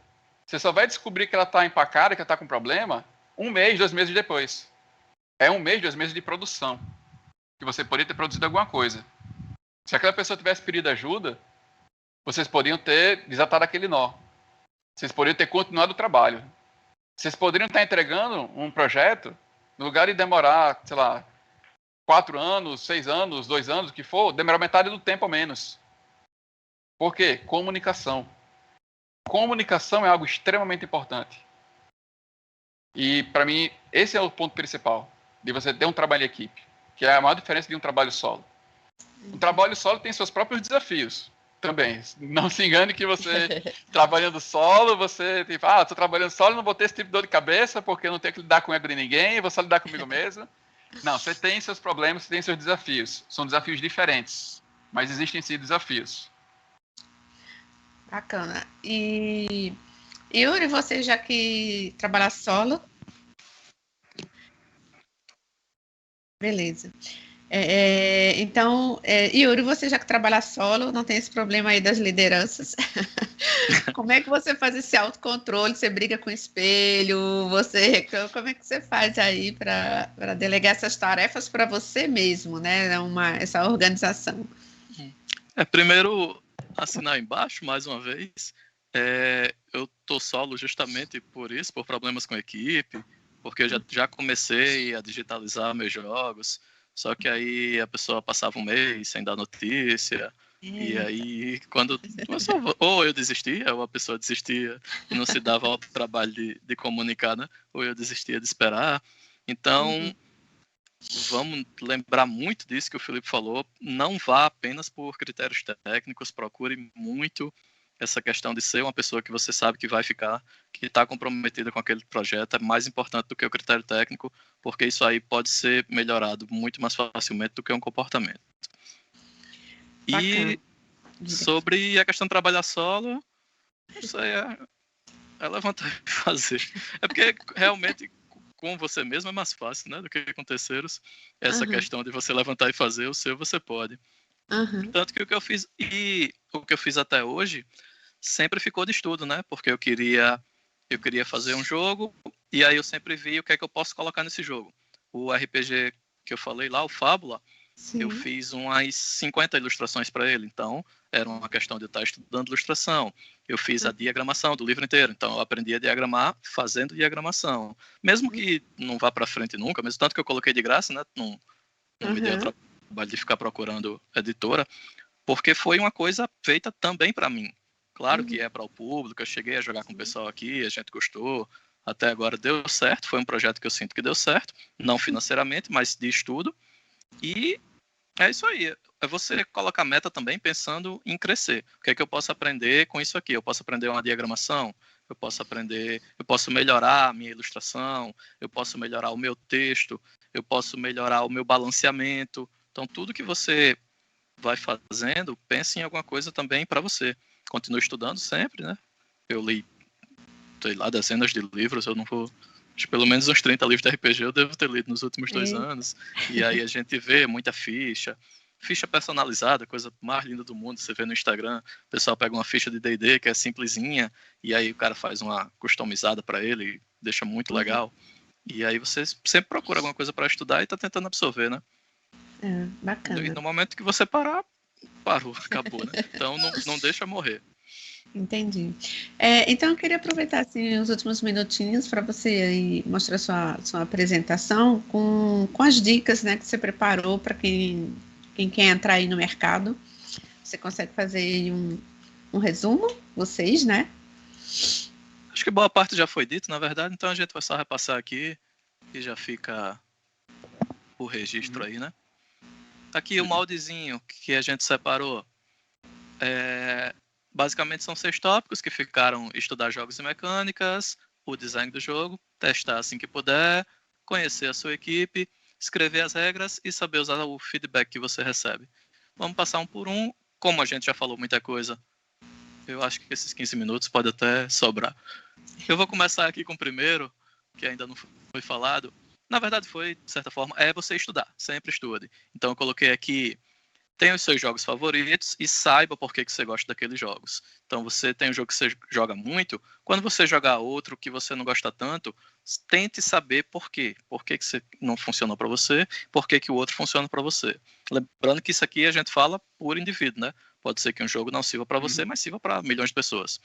você só vai descobrir que ela está empacada, que ela está com problema, 1 mês, 2 meses depois. É 1 mês, 2 meses de produção. Que você poderia ter produzido alguma coisa. Se aquela pessoa tivesse pedido ajuda, vocês poderiam ter desatado aquele nó. Vocês poderiam ter continuado o trabalho. Vocês poderiam estar entregando um projeto, no lugar de demorar, sei lá, 4 anos, 6 anos, 2 anos, o que for, demorar metade do tempo ou menos. Por quê? Comunicação. Comunicação é algo extremamente importante. E, para mim, esse é o ponto principal, de você ter um trabalho em equipe, que é a maior diferença de um trabalho solo. Um trabalho solo tem seus próprios desafios também. Não se engane que você, trabalhando solo, você, tipo, estou trabalhando solo, não vou ter esse tipo de dor de cabeça, porque eu não tenho que lidar com o ego de ninguém, vou só lidar comigo mesmo. Não, você tem seus problemas, você tem seus desafios. São desafios diferentes, mas existem sim desafios. Bacana. E Yuri, você já que trabalha solo? Beleza. Então, Yuri, você já que trabalha solo, não tem esse problema aí das lideranças. Como é que você faz esse autocontrole? Você briga com o espelho? Como é que você faz aí para delegar essas tarefas para você mesmo, né? Essa organização. Primeiro, assinar embaixo, mais uma vez. Eu tô solo justamente por isso, por problemas com a equipe, porque eu já comecei a digitalizar meus jogos. Só que aí a pessoa passava 1 mês sem dar notícia. E aí, quando ou eu desistia, ou a pessoa desistia e não se dava ao trabalho de comunicar, né? Ou eu desistia de esperar. Então, vamos lembrar muito disso que o Felipe falou. Não vá apenas por critérios técnicos, procure muito essa questão de ser uma pessoa que você sabe que vai ficar, que está comprometida com aquele projeto, é mais importante do que o critério técnico, porque isso aí pode ser melhorado muito mais facilmente do que um comportamento. Bacana. E sobre a questão de trabalhar solo, isso aí é levantar e fazer. É porque realmente com você mesmo é mais fácil, né, do que com terceiros. Essa questão de você levantar e fazer, o seu você pode. Tanto que o que eu fiz até hoje sempre ficou de estudo, né? Porque eu queria fazer um jogo e aí eu sempre vi o que é que eu posso colocar nesse jogo. O RPG que eu falei lá, o Fábula, eu Sim. fiz umas 50 ilustrações para ele, então era uma questão de eu estar estudando ilustração. Eu fiz a diagramação do livro inteiro, então eu aprendi a diagramar fazendo diagramação. Mesmo que não vá para frente nunca, mesmo tanto que eu coloquei de graça, né? Não me deu Uhum. trabalho de ficar procurando editora, porque foi uma coisa feita também para mim. Claro que Uhum. é para o público, eu cheguei a jogar com o Sim. pessoal aqui, a gente gostou, até agora deu certo, foi um projeto que eu sinto que deu certo, não financeiramente, mas de estudo, e é isso aí. É você colocar meta também pensando em crescer. O que é que eu posso aprender com isso aqui? Eu posso aprender uma diagramação, eu posso melhorar a minha ilustração, eu posso melhorar o meu texto, eu posso melhorar o meu balanceamento. Então, tudo que você vai fazendo, pense em alguma coisa também para você. Continue estudando sempre, né? Eu li, sei lá, dezenas de livros, eu não vou. Acho que pelo menos uns 30 livros de RPG eu devo ter lido nos últimos 2 anos. E aí a gente vê muita ficha. Ficha personalizada, coisa mais linda do mundo. Você vê no Instagram, o pessoal pega uma ficha de D&D que é simplesinha, e aí o cara faz uma customizada para ele, deixa muito Uhum. legal. E aí você sempre procura alguma coisa para estudar e tá tentando absorver, né? É, E bacana. no momento que você parar, parou, acabou, né? Então não deixa morrer. Entendi. Então, eu queria aproveitar assim, os últimos minutinhos para você aí mostrar sua apresentação com as dicas, né, que você preparou para quem quer entrar aí no mercado. Você consegue fazer aí um resumo, vocês, né? Acho que boa parte já foi dito, na verdade, então a gente vai só repassar aqui e já fica o registro aí, né? Aqui o moldezinho que a gente separou. Basicamente são 6 tópicos que ficaram: estudar jogos e mecânicas, o design do jogo, testar assim que puder, conhecer a sua equipe, escrever as regras e saber usar o feedback que você recebe. Vamos passar um por um. Como a gente já falou muita coisa, eu acho que esses 15 minutos pode até sobrar. Eu vou começar aqui com o primeiro, que ainda não foi falado. Na verdade foi, de certa forma, é você estudar, sempre estude. Então eu coloquei aqui: tenha os seus jogos favoritos e saiba por que você gosta daqueles jogos. Então você tem um jogo que você joga muito, quando você jogar outro que você não gosta tanto, tente saber por quê. Por que você não funcionou para você, por que o outro funciona para você. Lembrando que isso aqui a gente fala por indivíduo, né? Pode ser que um jogo não sirva para você, mas sirva para milhões de pessoas.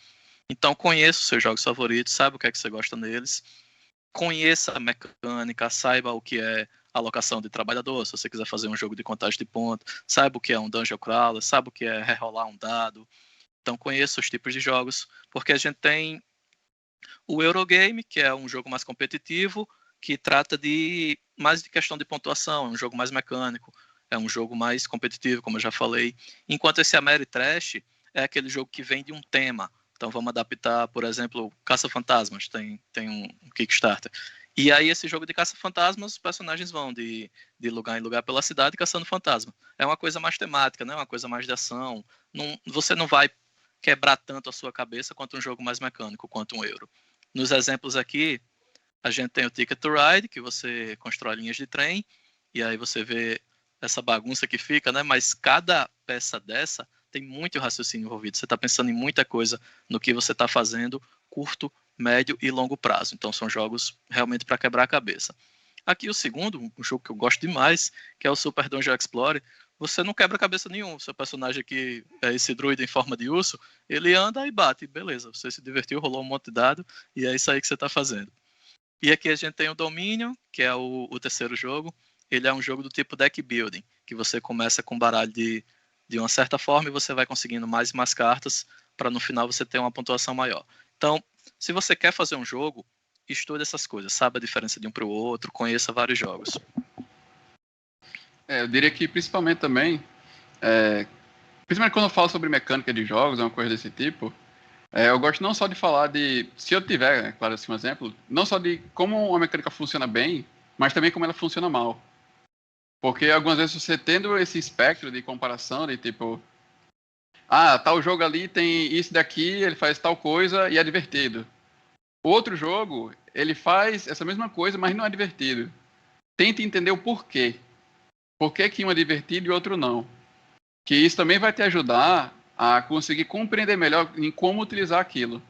Então conheça os seus jogos favoritos, saiba o que é que você gosta neles, conheça a mecânica, saiba o que é alocação de trabalhador, se você quiser fazer um jogo de contagem de pontos, saiba o que é um dungeon crawler, saiba o que é rerolar um dado. Então conheça os tipos de jogos, porque a gente tem o Eurogame, que é um jogo mais competitivo, que trata de mais de questão de pontuação, é um jogo mais mecânico, é um jogo mais competitivo, como eu já falei. Enquanto esse Ameritrash é aquele jogo que vem de um tema. Então vamos adaptar, por exemplo, Caça-Fantasmas, tem um Kickstarter. E aí esse jogo de Caça-Fantasmas, os personagens vão de lugar em lugar pela cidade caçando fantasma. É uma coisa mais temática, né? Uma coisa mais de ação. Você não vai quebrar tanto a sua cabeça quanto um jogo mais mecânico, quanto um Euro. Nos exemplos aqui, a gente tem o Ticket to Ride, que você constrói linhas de trem, e aí você vê essa bagunça que fica, né? Mas cada peça dessa tem muito raciocínio envolvido. Você está pensando em muita coisa no que você está fazendo, curto, médio e longo prazo. Então são jogos realmente para quebrar a cabeça. Aqui o segundo, um jogo que eu gosto demais, que é o Super Dungeon Explorer. Você não quebra cabeça nenhum. Seu personagem aqui é esse druida em forma de urso, ele anda e bate, beleza. Você se divertiu, rolou um monte de dado, e é isso aí que você está fazendo. E aqui a gente tem o Dominion, que é o terceiro jogo. Ele é um jogo do tipo deck building, que você começa com um baralho de uma certa forma e você vai conseguindo mais e mais cartas para no final você ter uma pontuação maior. Então, se você quer fazer um jogo, estude essas coisas, saiba a diferença de um para o outro, conheça vários jogos. Eu diria que principalmente também, principalmente quando eu falo sobre mecânica de jogos, uma coisa desse tipo, eu gosto não só de falar de, se eu tiver, claro, assim, um exemplo, não só de como uma mecânica funciona bem, mas também como ela funciona mal. Porque algumas vezes você tendo esse espectro de comparação, de tipo, tal jogo ali tem isso daqui, ele faz tal coisa e é divertido. Outro jogo, ele faz essa mesma coisa, mas não é divertido. Tente entender o porquê. Por que que um é divertido e o outro não. Que isso também vai te ajudar a conseguir compreender melhor em como utilizar aquilo.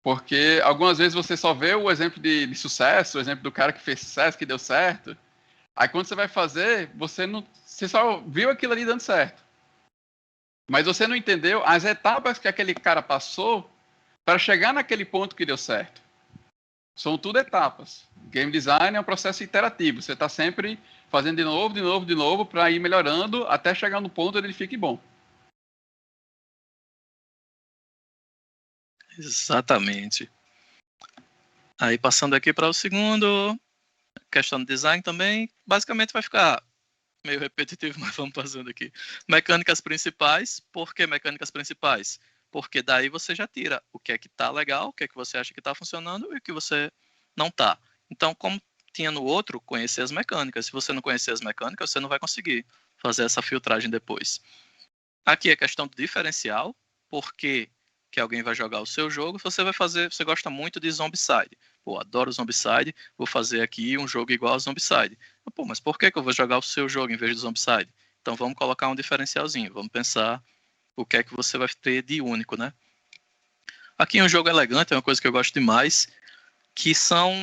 Porque algumas vezes você só vê o exemplo de sucesso, o exemplo do cara que fez sucesso, que deu certo, Aí quando você vai fazer, você só viu aquilo ali dando certo. Mas você não entendeu as etapas que aquele cara passou para chegar naquele ponto que deu certo. São tudo etapas. Game design é um processo iterativo. Você está sempre fazendo de novo para ir melhorando até chegar no ponto onde ele fique bom. Exatamente. Aí passando aqui para o segundo, questão de design também, basicamente vai ficar meio repetitivo, mas vamos fazendo aqui. Mecânicas principais. Por que mecânicas principais? Porque daí você já tira o que é que tá legal, o que é que você acha que tá funcionando e o que você não tá. Então, como tinha no outro, conhecer as mecânicas. Se você não conhecer as mecânicas, você não vai conseguir fazer essa filtragem depois. Aqui é questão do diferencial, porque que alguém vai jogar o seu jogo, você gosta muito de Zombicide. Pô, adoro Zombicide, vou fazer aqui um jogo igual ao Zombicide. Pô, mas por que eu vou jogar o seu jogo em vez do Zombicide? Então vamos colocar um diferencialzinho, vamos pensar o que é que você vai ter de único, né? Aqui um jogo elegante, é uma coisa que eu gosto demais, que são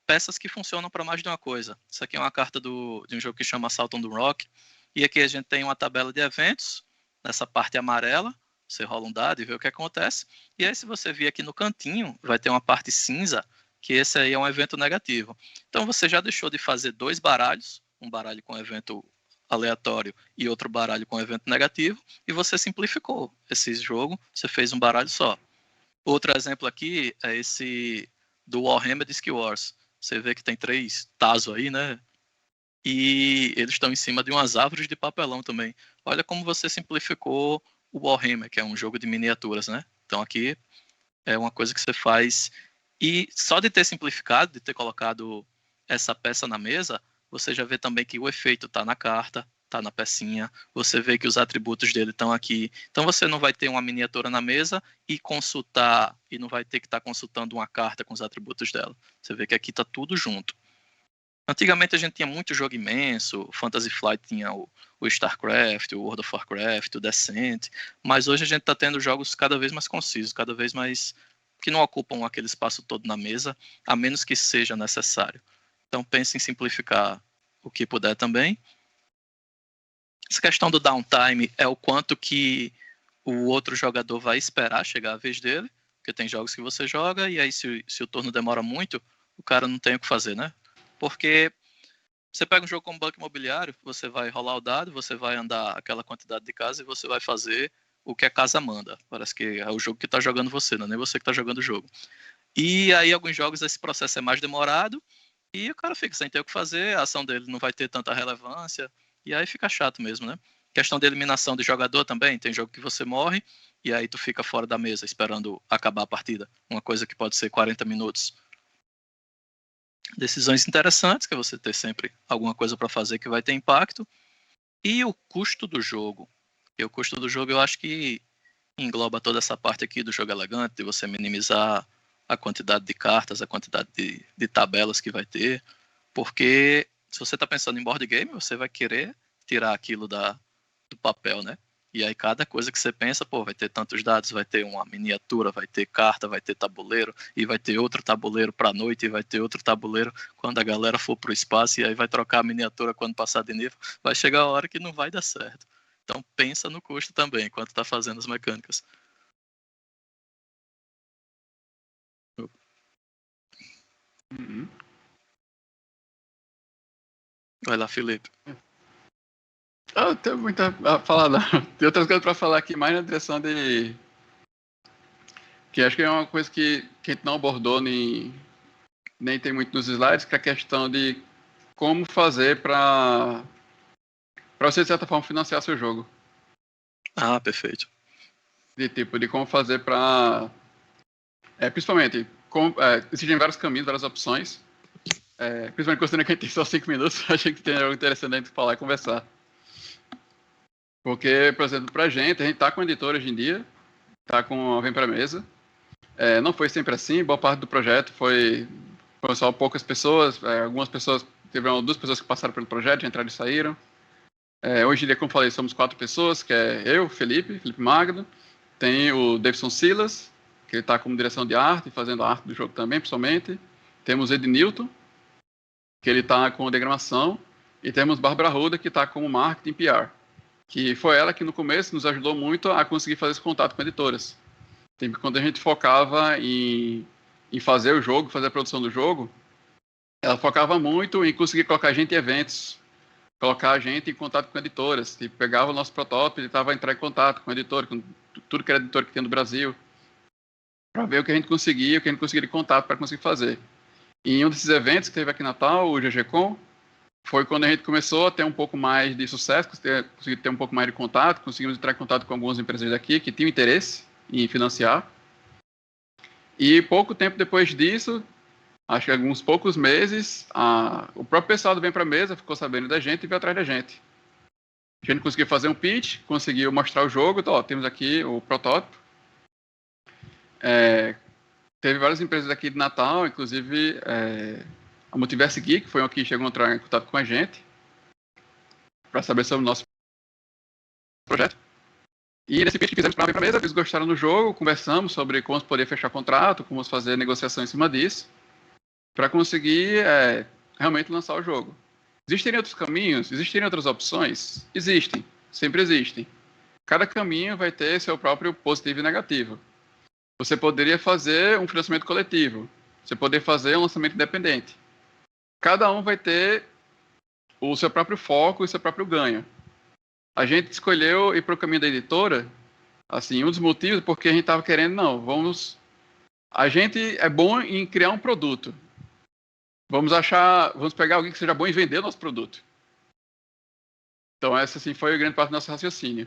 peças que funcionam para mais de uma coisa. Isso aqui é uma carta de um jogo que chama Assault on the Rock, e aqui a gente tem uma tabela de eventos, nessa parte amarela, você rola um dado e vê o que acontece, e aí se você vir aqui no cantinho, vai ter uma parte cinza, que esse aí é um evento negativo. Então você já deixou de fazer 2 baralhos, um baralho com evento aleatório e outro baralho com evento negativo, e você simplificou esse jogo, você fez um baralho só. Outro exemplo aqui é esse do Warhammer Disc Wars. Você vê que tem 3 tazos aí, né? E eles estão em cima de umas árvores de papelão também. Olha como você simplificou o Warhammer, que é um jogo de miniaturas, né? Então aqui é uma coisa que você faz. E só de ter simplificado, de ter colocado essa peça na mesa, você já vê também que o efeito está na carta, está na pecinha, você vê que os atributos dele estão aqui. Então você não vai ter uma miniatura na mesa e consultar, e não vai ter que estar consultando uma carta com os atributos dela. Você vê que aqui está tudo junto. Antigamente a gente tinha muito jogo imenso, o Fantasy Flight tinha o StarCraft, o World of Warcraft, o Descent, mas hoje a gente está tendo jogos cada vez mais concisos, cada vez mais que não ocupam aquele espaço todo na mesa, a menos que seja necessário. Então pense em simplificar o que puder também. Essa questão do downtime é o quanto que o outro jogador vai esperar chegar a vez dele, porque tem jogos que você joga e aí se o turno demora muito, o cara não tem o que fazer, né? Porque você pega um jogo como Banco Imobiliário, você vai rolar o dado, você vai andar aquela quantidade de casa e você vai fazer o que a casa manda. Parece que é o jogo que está jogando você, não é nem você que está jogando o jogo. E aí, alguns jogos, esse processo é mais demorado e o cara fica sem ter o que fazer, a ação dele não vai ter tanta relevância e aí fica chato mesmo, né? Questão de eliminação de jogador também, tem jogo que você morre e aí tu fica fora da mesa esperando acabar a partida. Uma coisa que pode ser 40 minutos. Decisões interessantes, que é você ter sempre alguma coisa para fazer que vai ter impacto. E o custo do jogo. E o custo do jogo eu acho que engloba toda essa parte aqui do jogo elegante, de você minimizar a quantidade de cartas, a quantidade de tabelas que vai ter. Porque se você está pensando em board game, você vai querer tirar aquilo do papel, né? E aí cada coisa que você pensa, pô, vai ter tantos dados, vai ter uma miniatura, vai ter carta, vai ter tabuleiro, e vai ter outro tabuleiro para a noite, e vai ter outro tabuleiro quando a galera for pro espaço, e aí vai trocar a miniatura quando passar de nível, vai chegar a hora que não vai dar certo. Então pensa no custo também, enquanto tá fazendo as mecânicas. Uhum. Vai lá, Felipe. Eu tenho muito a falar, não. Tem outras coisas para falar aqui, mais na direção de... Que acho que é uma coisa que a gente não abordou, nem tem muito nos slides, que é a questão de como fazer para você, de certa forma, financiar seu jogo. Ah, perfeito. De como fazer para... principalmente, existem vários caminhos, várias opções. Principalmente considerando que a gente tem só 5 minutos, achei que tem algo interessante a gente falar e conversar. Porque, por exemplo, pra gente, a gente tá com editor hoje em dia, tá com a Vem Pra Mesa. Não foi sempre assim, boa parte do projeto foram só poucas pessoas, algumas pessoas, tiveram 2 pessoas que passaram pelo projeto, entraram e saíram. Hoje em dia, como falei, somos 4 pessoas, que é eu, Felipe Magno, tem o Davidson Silas, que ele tá como direção de arte, fazendo a arte do jogo também, pessoalmente. Temos o Ed Newton, que ele tá com diagramação, E temos Bárbara Ruda, que está como marketing PR, que foi ela que no começo nos ajudou muito a conseguir fazer esse contato com editoras. Quando a gente focava em fazer o jogo, fazer a produção do jogo, ela focava muito em conseguir colocar a gente em eventos, colocar a gente em contato com editoras. Tipo, pegava o nosso protótipo e tentava entrar em contato com a editora, com tudo que era editor que tem no Brasil, para ver o que a gente conseguia, o que a gente conseguia de contato para conseguir fazer. E em um desses eventos que teve aqui em Natal, o GGCon, foi quando a gente começou a ter um pouco mais de sucesso, conseguir ter um pouco mais de contato, conseguimos entrar em contato com algumas empresas daqui que tinham interesse em financiar. E pouco tempo depois disso, acho que alguns poucos meses, o próprio pessoal do Vem Pra Mesa ficou sabendo da gente e veio atrás da gente. A gente conseguiu fazer um pitch, conseguiu mostrar o jogo, então, temos aqui o protótipo. Teve várias empresas aqui de Natal, inclusive a Multiverse Geek foi uma que chegou a entrar em contato com a gente para saber sobre o nosso projeto. E nesse pitch que fizemos para Vem Pra Mesa, eles gostaram do jogo, conversamos sobre como poder fechar contrato, como fazer negociação em cima disso, para conseguir realmente lançar o jogo. Existem outros caminhos? Existem outras opções? Existem, sempre existem. Cada caminho vai ter seu próprio positivo e negativo. Você poderia fazer um financiamento coletivo, você poderia fazer um lançamento independente. Cada um vai ter o seu próprio foco e o seu próprio ganho. A gente escolheu ir para o caminho da editora, assim, um dos motivos porque a gente estava querendo, a gente é bom em criar um produto. Vamos pegar alguém que seja bom em vender o nosso produto. Então essa, assim, foi a grande parte do nosso raciocínio.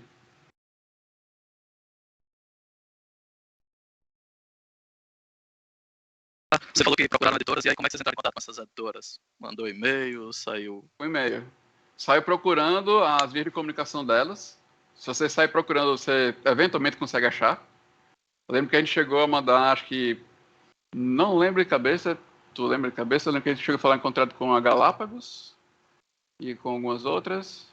Você falou que procuraram editoras, e aí como é que vocês entraram em contato com essas editoras? Mandou e-mail, saiu... Um e-mail. Saiu procurando as vias de comunicação delas. Se você sai procurando, você eventualmente consegue achar. Eu lembro que a gente chegou a mandar, acho que... Não lembro de cabeça. Tu lembra de cabeça? Eu lembro que a gente chegou a falar em contrato com a Galápagos e com algumas outras.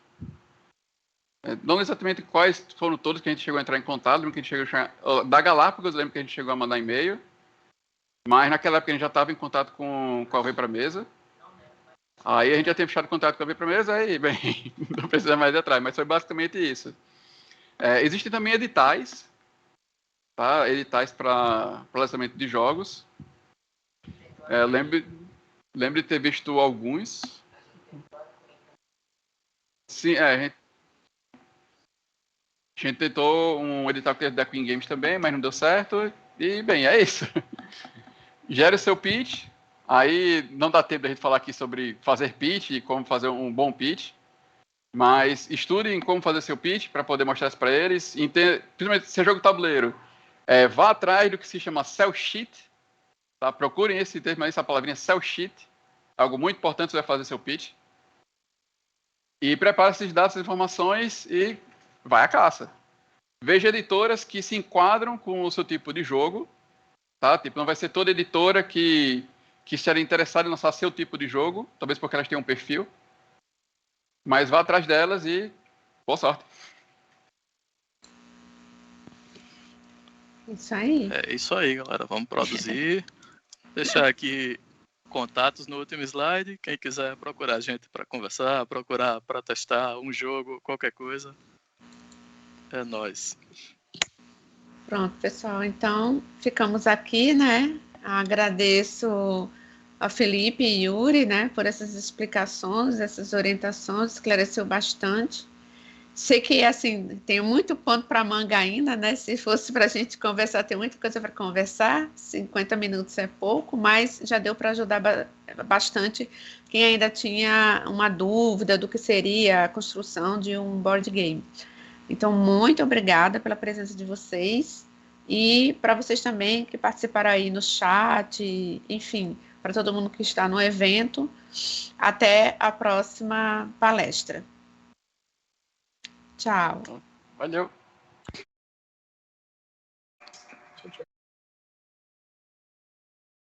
Não exatamente quais foram todos que a gente chegou a entrar em contato. Lembro que a gente chegou da Galápagos, lembro que a gente chegou a mandar e-mail. Mas naquela época a gente já estava em contato com a Vem Pra Mesa. Aí a gente já tinha fechado contato com a Vem Pra Mesa, aí, bem, não precisa mais ir atrás. Mas foi basicamente isso. Existem também editais, tá? Editais para lançamento de jogos. Lembro de ter visto alguns. Sim, a gente tentou um edital que teve da Queen Games também, mas não deu certo. E, bem, é isso. Gere o seu pitch. Aí não dá tempo da gente falar aqui sobre fazer pitch e como fazer um bom pitch. Mas estudem como fazer seu pitch para poder mostrar isso para eles. Principalmente se é jogo tabuleiro. Vá atrás do que se chama sell sheet. Tá? Procurem esse termo aí, essa palavrinha sell sheet. Algo muito importante você vai fazer seu pitch. E prepare esses dados, essas informações e vai à caça. Veja editoras que se enquadram com o seu tipo de jogo. Tá? Tipo, não vai ser toda editora que estaria interessada em lançar seu tipo de jogo, talvez porque elas tenham um perfil. Mas vá atrás delas e boa sorte. Isso aí. É isso aí, galera. Vamos produzir. Deixar aqui contatos no último slide. Quem quiser procurar a gente para conversar, procurar para testar um jogo, qualquer coisa. É nóis. Pronto, pessoal. Então, ficamos aqui, né? Agradeço a Felipe e Yuri, né, por essas explicações, essas orientações, esclareceu bastante. Sei que, assim, tem muito pano para manga ainda, né? Se fosse para a gente conversar, tem muita coisa para conversar. 50 minutos é pouco, mas já deu para ajudar bastante quem ainda tinha uma dúvida do que seria a construção de um board game. Então, muito obrigada pela presença de vocês e para vocês também que participaram aí no chat, enfim, para todo mundo que está no evento. Até a próxima palestra. Tchau. Valeu.